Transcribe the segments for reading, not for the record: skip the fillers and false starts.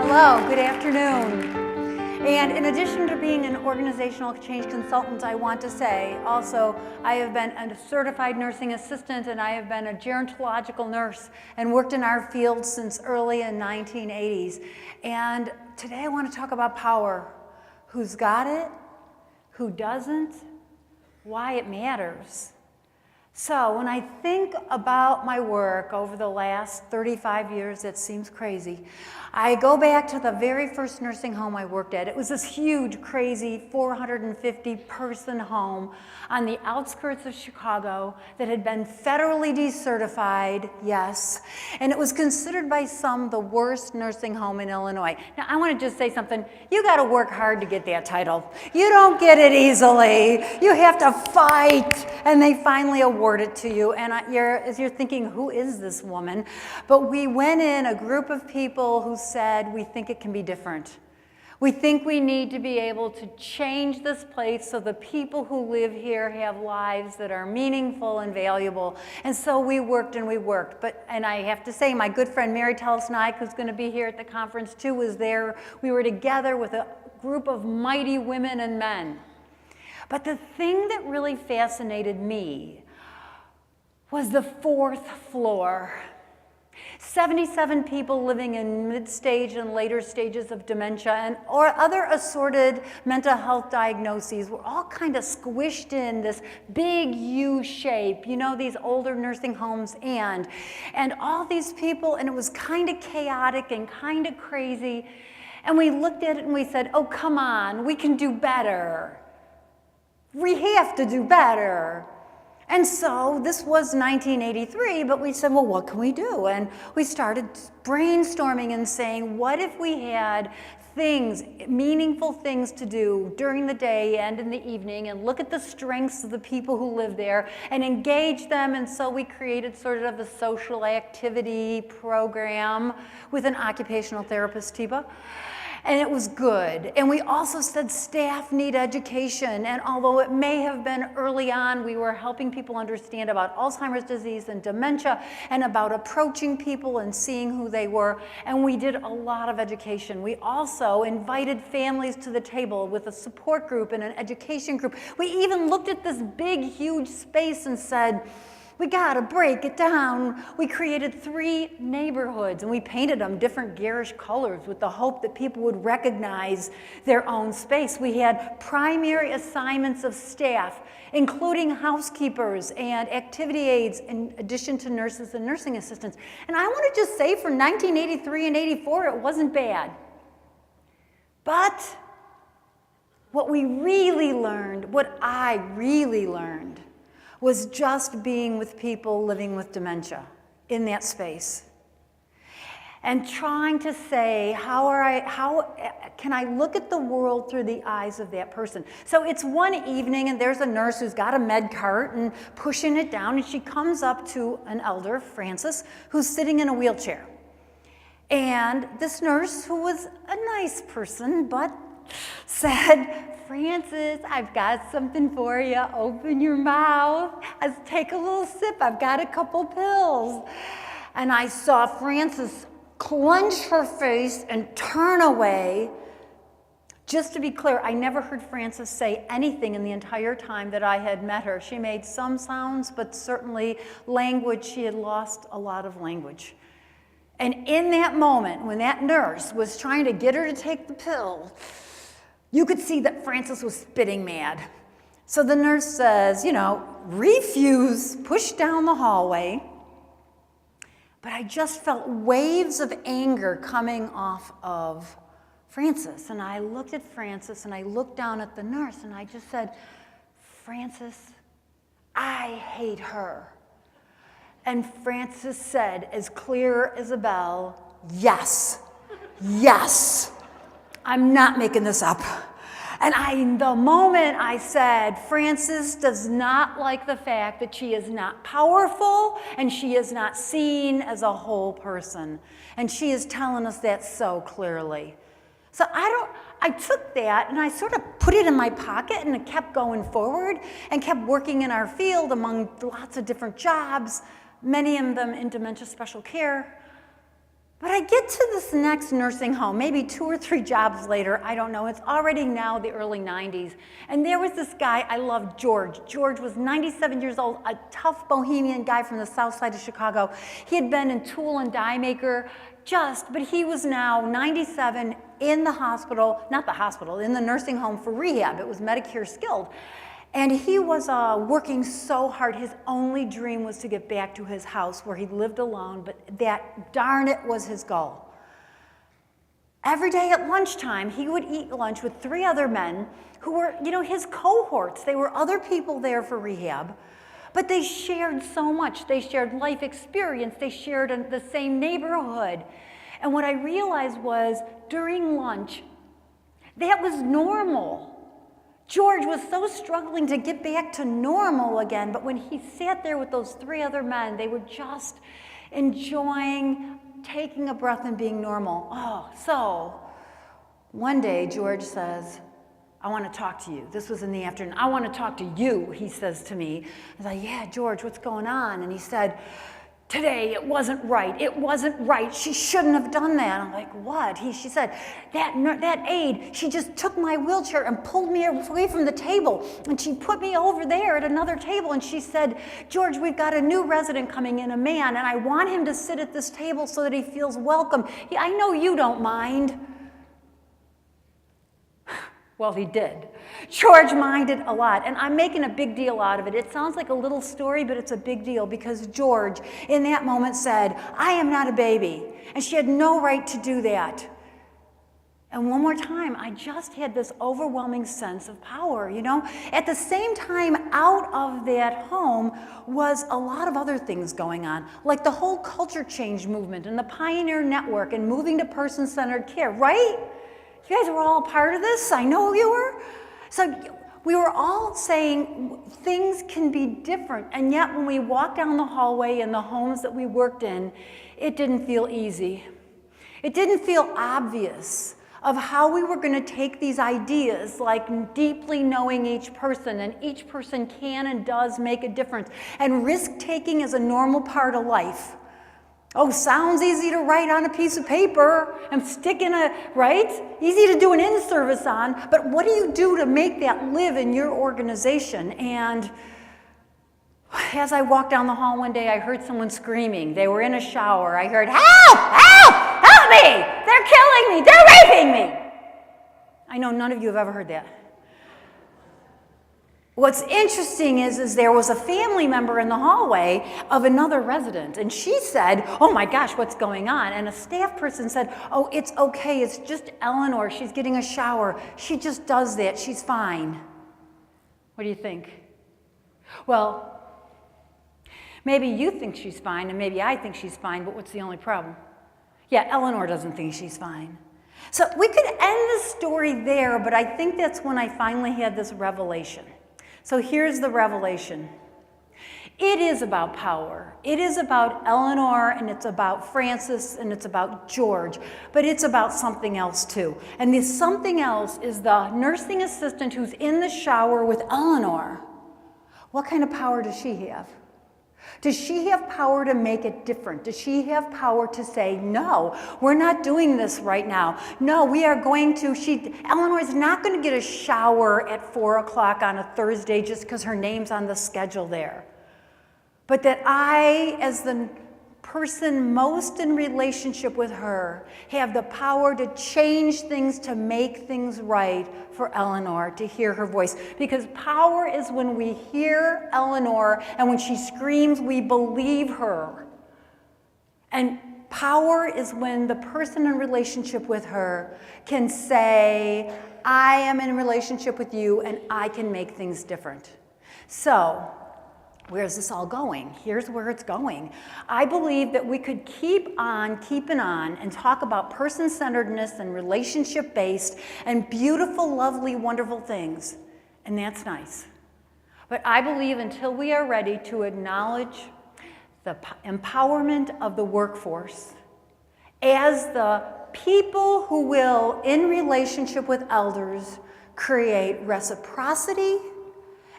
Hello, good afternoon. And in addition to being an organizational change consultant, I want to say also I have been a certified nursing assistant and I have been a gerontological nurse and worked in our field since early in 1980s. And today I want to talk about power. Who's got it? Who doesn't? Why it matters. So when I think about my work over the last 35 years, it seems crazy. I go back to the very first nursing home I worked at. It was this huge, crazy 450-person home on the outskirts of Chicago that had been federally decertified, yes, and it was considered by some the worst nursing home in Illinois. Now, I want to just say something. You got to work hard to get that title. You don't get it easily. You have to fight, and they finally award it to you. And as you're thinking, who is this woman? But we went in, a group of people who said, we think it can be different. We think we need to be able to change this place so the people who live here have lives that are meaningful and valuable. And so we worked and we worked. And I have to say, my good friend Mary Telesnike, who's going to be here at the conference too, was there. We were together with a group of mighty women and men. But the thing that really fascinated me was the fourth floor. 77 people living in mid-stage and later stages of dementia or other assorted mental health diagnoses were all kind of squished in this big U shape, you know, these older nursing homes and all these people, and it was kind of chaotic and kind of crazy. And we looked at it and we said, oh, come on, we can do better. We have to do better. And so this was 1983, but we said, well, what can we do? And we started brainstorming and saying, what if we had things, meaningful things to do during the day and in the evening, and look at the strengths of the people who live there and engage them? And so we created sort of a social activity program with an occupational therapist, Tiba. And it was good. And we also said staff need education. And although it may have been early on, we were helping people understand about Alzheimer's disease and dementia and about approaching people and seeing who they were. And we did a lot of education. We also invited families to the table with a support group and an education group. We even looked at this big, huge space and said, we gotta break it down. We created 3 neighborhoods and we painted them different garish colors with the hope that people would recognize their own space. We had primary assignments of staff, including housekeepers and activity aides, in addition to nurses and nursing assistants. And I want to just say for 1983 and 84, it wasn't bad. But what we really learned, what I really learned, was just being with people living with dementia in that space. And trying to say, how can I look at the world through the eyes of that person? So it's one evening and there's a nurse who's got a med cart and pushing it down, and she comes up to an elder, Francis, who's sitting in a wheelchair. And this nurse, who was a nice person, but said, Francis, I've got something for you. Open your mouth. Let's take a little sip. I've got a couple pills. And I saw Francis clench her face and turn away. Just to be clear, I never heard Francis say anything in the entire time that I had met her. She made some sounds, but certainly language, she had lost a lot of language. And in that moment, when that nurse was trying to get her to take the pill, you could see that Francis was spitting mad. So the nurse says, you know, refuse, push down the hallway. But I just felt waves of anger coming off of Francis. And I looked at Francis and I looked down at the nurse and I just said, Francis, I hate her. And Francis said, as clear as a bell, yes, yes. I'm not making this up. And the moment I said, Francis does not like the fact that she is not powerful and she is not seen as a whole person. And she is telling us that so clearly. So I took that and I sort of put it in my pocket and kept going forward and kept working in our field among lots of different jobs, many of them in dementia special care. But I get to this next nursing home, maybe 2 or 3 jobs later, I don't know, it's already now the early 90s. And there was this guy, I loved George. George was 97 years old, a tough bohemian guy from the south side of Chicago. He had been in tool and die maker, but he was now 97 in the hospital, not the hospital, in the nursing home for rehab. It was Medicare skilled. And he was working so hard. His only dream was to get back to his house where he lived alone, but that, darn it, was his goal. Every day at lunchtime, he would eat lunch with 3 other men who were, his cohorts. They were other people there for rehab, but they shared so much. They shared life experience. They shared the same neighborhood. And what I realized was, during lunch, that was normal. George was so struggling to get back to normal again, but when he sat there with those 3 other men, they were just enjoying taking a breath and being normal. So one day George says, I want to talk to you. This was in the afternoon. I want to talk to you, he says to me. I was like, yeah, George, what's going on? And he said, today it wasn't right. It wasn't right. She shouldn't have done that. I'm like, what? She said, that aide, she just took my wheelchair and pulled me away from the table. And she put me over there at another table. And she said, George, we've got a new resident coming in, a man, and I want him to sit at this table so that he feels welcome. I know you don't mind. Well, he did. George minded a lot, and I'm making a big deal out of it. It sounds like a little story, but it's a big deal because George, in that moment, said, I am not a baby, and she had no right to do that. And one more time, I just had this overwhelming sense of power, At the same time, out of that home was a lot of other things going on, like the whole culture change movement and the Pioneer Network and moving to person-centered care, right? You guys were all part of this. I know you were. So we were all saying things can be different. And yet when we walked down the hallway in the homes that we worked in, it didn't feel easy. It didn't feel obvious of how we were going to take these ideas, like deeply knowing each person, and each person can and does make a difference. And risk-taking is a normal part of life. Oh, sounds easy to write on a piece of paper and stick in right? Easy to do an in-service on, but what do you do to make that live in your organization? And as I walked down the hall one day, I heard someone screaming. They were in a shower. I heard, help, help, help me! They're killing me, they're raping me! I know none of you have ever heard that. What's interesting is there was a family member in the hallway of another resident, and she said, oh my gosh, what's going on? And a staff person said, oh, it's okay, it's just Eleanor, she's getting a shower. She just does that, she's fine. What do you think? Well, maybe you think she's fine, and maybe I think she's fine, but what's the only problem? Yeah, Eleanor doesn't think she's fine. So we could end the story there, but I think that's when I finally had this revelation. So here's the revelation. It is about power. It is about Eleanor, and it's about Francis, and it's about George, but it's about something else too. And this something else is the nursing assistant who's in the shower with Eleanor. What kind of power does she have? Does she have power to make it different? Does she have power to say, no, we're not doing this right now. No, we are going to, Eleanor is not going to get a shower at 4 o'clock on a Thursday just because her name's on the schedule there. But that I, as the person most in relationship with her, have the power to change things, to make things right for Eleanor, to hear her voice. Because power is when we hear Eleanor, and when she screams, we believe her. And power is when the person in relationship with her can say, I am in relationship with you, and I can make things different. So, where's this all going? Here's where it's going. I believe that we could keep on keeping on and talk about person-centeredness and relationship-based and beautiful, lovely, wonderful things, and that's nice. But I believe until we are ready to acknowledge the empowerment of the workforce as the people who will, in relationship with elders, create reciprocity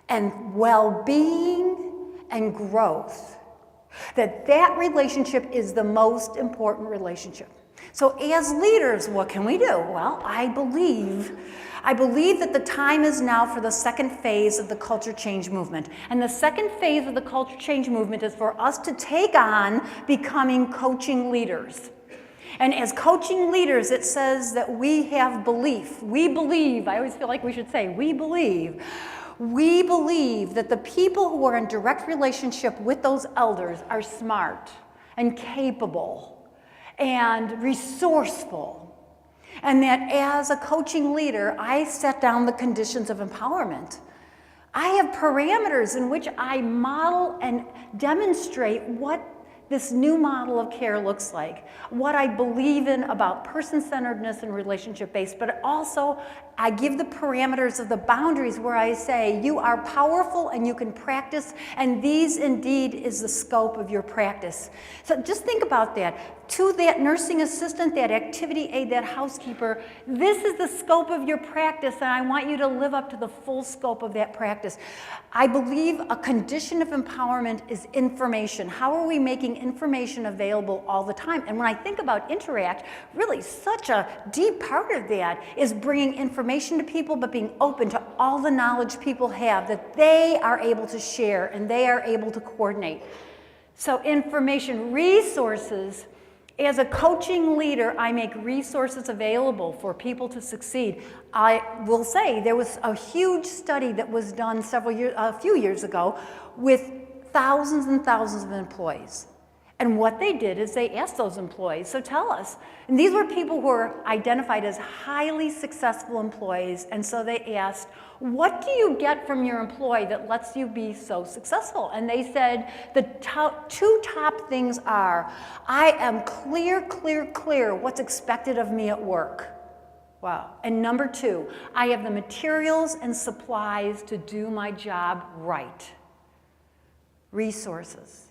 and well-being and growth, that relationship is the most important relationship. So as leaders, what can we do? Well, I believe that the time is now for the second phase of the culture change movement. And the second phase of the culture change movement is for us to take on becoming coaching leaders. And as coaching leaders, it says that we have belief. We believe, I always feel like we should say, we believe that the people who are in direct relationship with those elders are smart and capable and resourceful. And that as a coaching leader, I set down the conditions of empowerment. I have parameters in which I model and demonstrate what this new model of care looks like, what I believe in about person-centeredness and relationship-based, but also I give the parameters of the boundaries where I say, you are powerful and you can practice, and these indeed is the scope of your practice. So just think about that. To that nursing assistant, that activity aide, that housekeeper, this is the scope of your practice, and I want you to live up to the full scope of that practice. I believe a condition of empowerment is information. How are we making information available all the time? And when I think about Interact, really such a deep part of that is bringing information to people, but being open to all the knowledge people have that they are able to share and they are able to coordinate. So information, resources. As a coaching leader, I make resources available for people to succeed. I will say there was a huge study that was done a few years ago with thousands and thousands of employees. And what they did is they asked those employees, so tell us. And these were people who were identified as highly successful employees. And so they asked, what do you get from your employee that lets you be so successful? And they said the two top things are, I am clear what's expected of me at work. Wow. And number two, I have the materials and supplies to do my job right. Resources.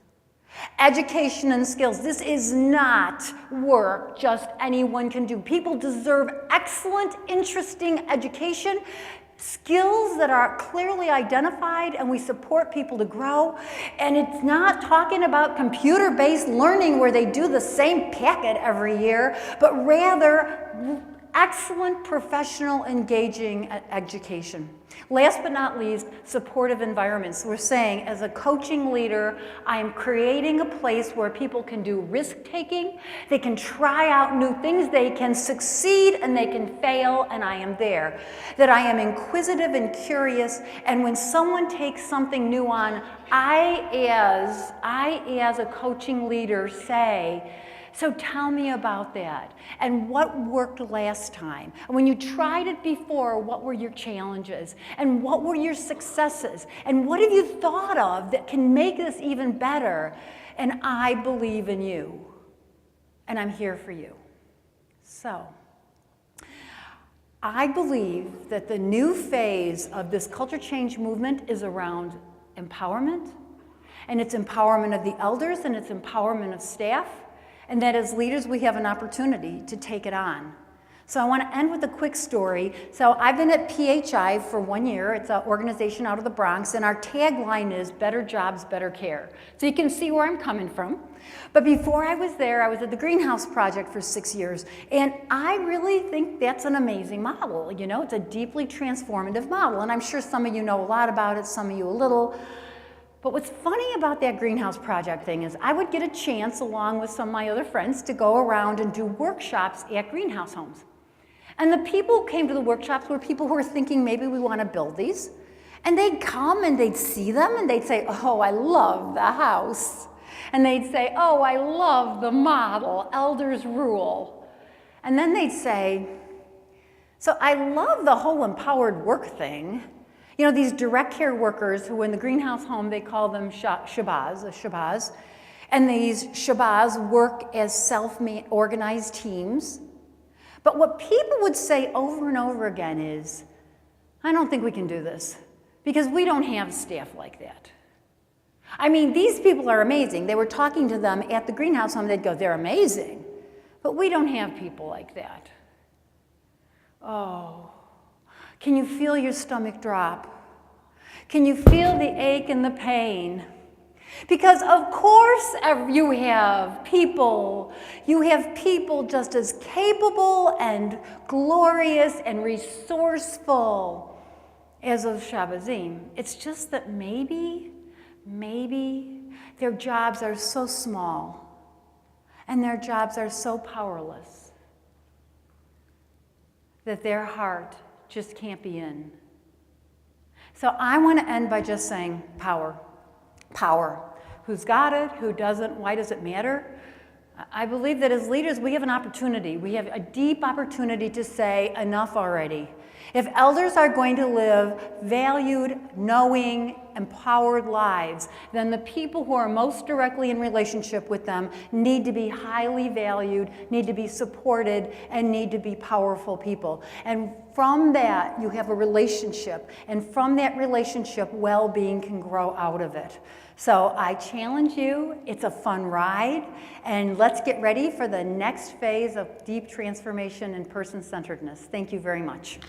Education and skills. This is not work just anyone can do. People deserve excellent, interesting education, skills that are clearly identified, and we support people to grow. And it's not talking about computer-based learning where they do the same packet every year, but rather excellent, professional, engaging education. Last but not least, supportive environments. We're saying, as a coaching leader, I am creating a place where people can do risk-taking, they can try out new things, they can succeed and they can fail, and I am there. That I am inquisitive and curious, and when someone takes something new on, I as a coaching leader say, so tell me about that, and what worked last time. And when you tried it before, what were your challenges? And what were your successes? And what have you thought of that can make this even better? And I believe in you, and I'm here for you. So, I believe that the new phase of this culture change movement is around empowerment, and it's empowerment of the elders, and it's empowerment of staff, and that as leaders, we have an opportunity to take it on. So I want to end with a quick story. So I've been at PHI for 1 year. It's an organization out of the Bronx, and our tagline is better jobs, better care. So you can see where I'm coming from. But before I was there, I was at the Greenhouse Project for 6 years, and I really think that's an amazing model. You know, it's a deeply transformative model, and I'm sure some of you know a lot about it, some of you a little. But what's funny about that Greenhouse Project thing is I would get a chance, along with some of my other friends, to go around and do workshops at greenhouse homes. And the people who came to the workshops were people who were thinking, maybe we want to build these. And they'd come and they'd see them and they'd say, oh, I love the house. And they'd say, oh, I love the model, elders rule. And then they'd say, so I love the whole empowered work thing. You know, these direct care workers who in the greenhouse home, they call them shabazz. And these shabazz work as self-organized teams. But what people would say over and over again is, I don't think we can do this because we don't have staff like that. I mean, these people are amazing. They were talking to them at the greenhouse home. They'd go, they're amazing, but we don't have people like that. Oh. Can you feel your stomach drop? Can you feel the ache and the pain? Because of course you have people just as capable and glorious and resourceful as those Shabazim. It's just that maybe their jobs are so small and their jobs are so powerless that their heart just can't be in. So I want to end by just saying power. Power. Who's got it? Who doesn't? Why does it matter? I believe that as leaders, we have an opportunity. We have a deep opportunity to say enough already. If elders are going to live valued, knowing, empowered lives, then the people who are most directly in relationship with them need to be highly valued, need to be supported, and need to be powerful people. And from that, you have a relationship. And from that relationship, well-being can grow out of it. So I challenge you, it's a fun ride, and let's get ready for the next phase of deep transformation and person-centeredness. Thank you very much.